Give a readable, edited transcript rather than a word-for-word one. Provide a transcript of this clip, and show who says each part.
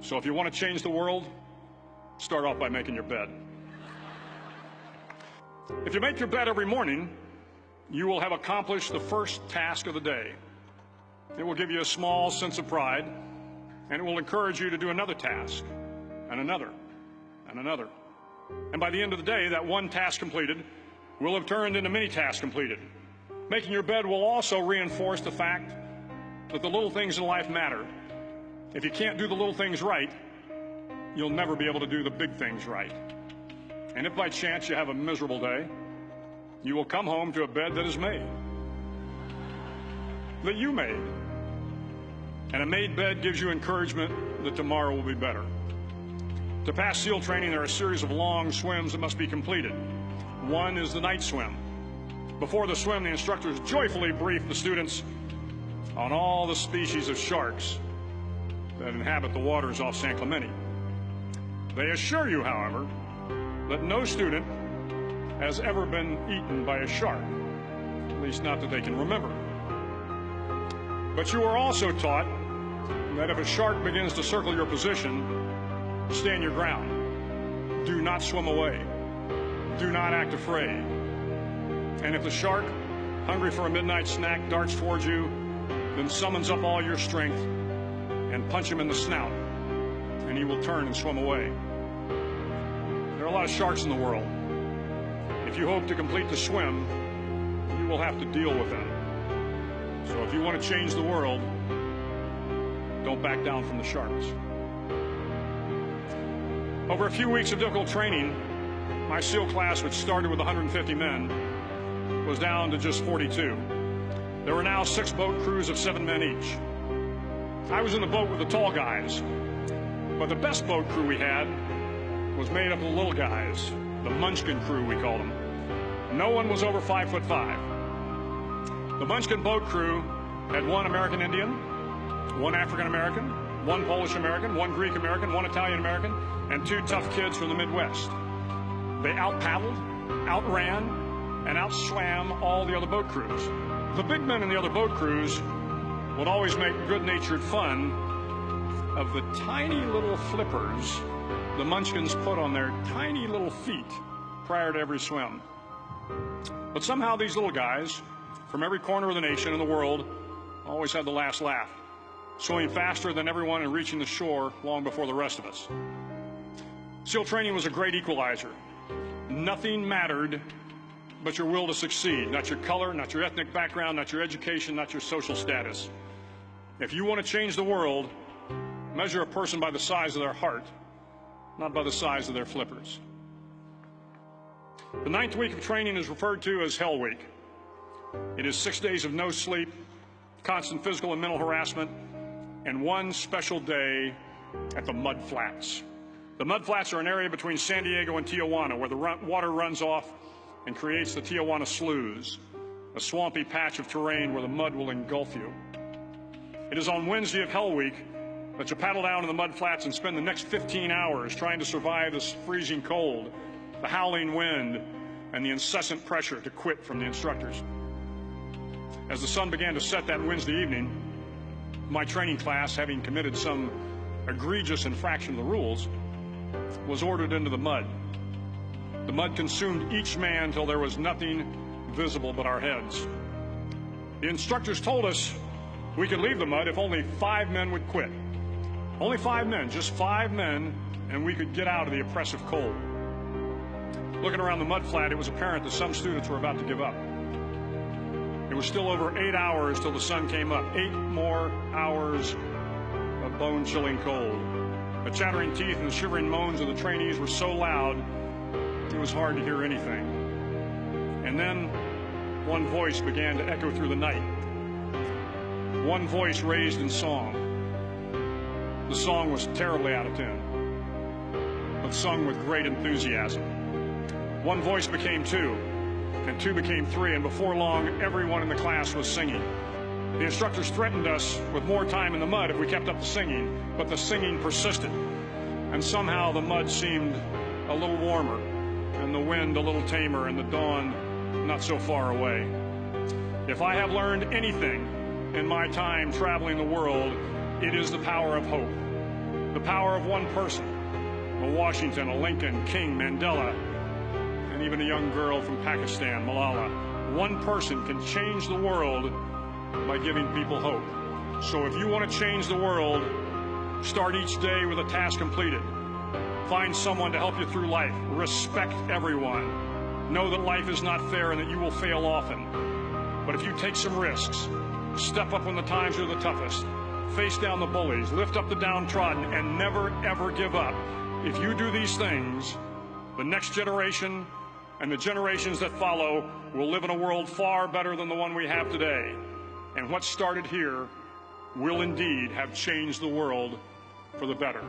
Speaker 1: So if you want to change the world, start off by making your bed. If you make your bed every morning, you will have accomplished the first task of the day. It will give you a small sense of pride, and it will encourage you to do another task, and another, and another. And by the end of the day, that one task completed will have turned into many tasks completed. Making your bed will also reinforce the fact that the little things in life matter. If you can't do the little things right, you'll never be able to do the big things right. And if by chance you have a miserable day, you will come home to a bed that is made, that you made. And a made bed gives you encouragement that tomorrow will be better. To pass SEAL training, there are a series of long swims that must be completed. One is the night swim. Before the swim, the instructors joyfully brief the students on all the species of sharks that inhabit the waters off San Clemente. They assure you, however, that no student has ever been eaten by a shark, at least not that they can remember. But you are also taught that if a shark begins to circle your position, stand your ground. Do not swim away. Do not act afraid. And if the shark, hungry for a midnight snack, darts towards you, then summons up all your strength and punch him in the snout, and he will turn and swim away. There are a lot of sharks in the world. If you hope to complete the swim, you will have to deal with them. So if you want to change the world, don't back down from the sharks. Over a few weeks of difficult training, my SEAL class, which started with 150 men, was down to just 42. There were now 6 boat crews of 7 men each. I was in the boat with the tall guys, but the best boat crew we had was made up of the little guys, the Munchkin crew, we called them. No one was over 5'5". The Munchkin boat crew had 1 American Indian, 1 African American, 1 Polish American, 1 Greek American, 1 Italian American, and 2 tough kids from the Midwest. They out-paddled, outran, and outswam all the other boat crews. The big men in the other boat crews would always make good-natured fun of the tiny little flippers the Munchkins put on their tiny little feet prior to every swim. But somehow these little guys from every corner of the nation and the world always had the last laugh, swimming faster than everyone and reaching the shore long before the rest of us. SEAL training was a great equalizer. Nothing mattered but your will to succeed, not your color, not your ethnic background, not your education, not your social status. If you want to change the world, measure a person by the size of their heart, not by the size of their flippers. The 9th week of training is referred to as Hell Week. It is 6 days of no sleep, constant physical and mental harassment, and 1 special day at the Mud Flats. The Mud Flats are an area between San Diego and Tijuana where the water runs off and creates the Tijuana Sloughs, a swampy patch of terrain where the mud will engulf you. It is on Wednesday of Hell Week that you paddle down to the Mud Flats and spend the next 15 hours trying to survive this freezing cold, the howling wind, and the incessant pressure to quit from the instructors. As the sun began to set that Wednesday evening, my training class, having committed some egregious infraction of the rules, was ordered into the mud. The mud consumed each man till there was nothing visible but our heads. The instructors told us we could leave the mud if only 5 men would quit. Only 5 men, just 5 men, and we could get out of the oppressive cold. Looking around the mud flat, it was apparent that some students were about to give up. It was still over 8 hours till the sun came up. 8 more hours of bone-chilling cold. The chattering teeth and the shivering moans of the trainees were so loud, it was hard to hear anything. And then one voice began to echo through the night. One voice raised in song. The song was terribly out of tune, but sung with great enthusiasm. One voice became 2, and 2 became 3, and before long, everyone in the class was singing. The instructors threatened us with more time in the mud if we kept up the singing, but the singing persisted, and somehow the mud seemed a little warmer, and the wind a little tamer, and the dawn not so far away. If I have learned anything in my time traveling the world, it is the power of hope. The power of one person, a Washington, a Lincoln, King, Mandela, and even a young girl from Pakistan, Malala. One person can change the world by giving people hope. So if you want to change the world, start each day with a task completed. Find someone to help you through life. Respect everyone. Know that life is not fair and that you will fail often. But if you take some risks, step up when the times are the toughest, face down the bullies, lift up the downtrodden, and never, ever give up. If you do these things, the next generation and the generations that follow will live in a world far better than the one we have today. And what started here will indeed have changed the world for the better.